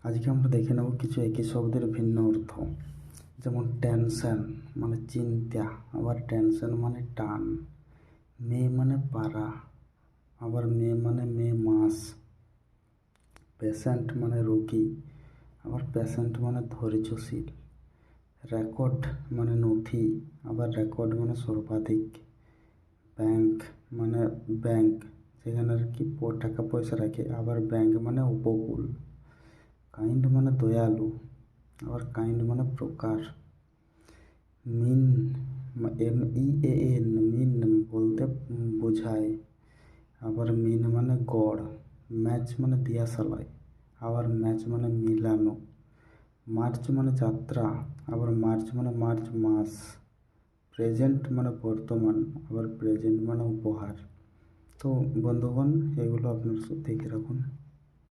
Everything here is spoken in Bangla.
আজকে আমরা দেখে নেব কিছু একই শব্দের ভিন্ন অর্থ। যেমন টেনশন মানে চিন্তা, আবার টেনশন মানে টান। মে মানে পারা, আবার মে মানে মে মাস। পেশেন্ট মানে রোগী, আবার পেশেন্ট মানে ধৈর্যশীল। রেকর্ড মানে নথি, আবার রেকর্ড মানে সর্বাধিক। ব্যাংক মানে ব্যাংক, যেখানে আর কি টাকা পয়সা রাখে, আবার ব্যাংক মানে উপকূল। কাইন্ড মানে দয়ালু, আবার কাইন্ড মানে প্রকার। মিন MEAN মিন বলতে বোঝায়, আবার মিন মানে গড়। ম্যাচ মানে দিয়াশালায়, আবার ম্যাচ মানে মিলানো। মার্চ মানে যাত্রা, আবার মার্চ মানে মার্চ মাস। প্রেজেন্ট মানে বর্তমান, আবার প্রেজেন্ট মানে উপহার। তো বন্ধুগণ, এগুলো আপনার দেখে রাখুন।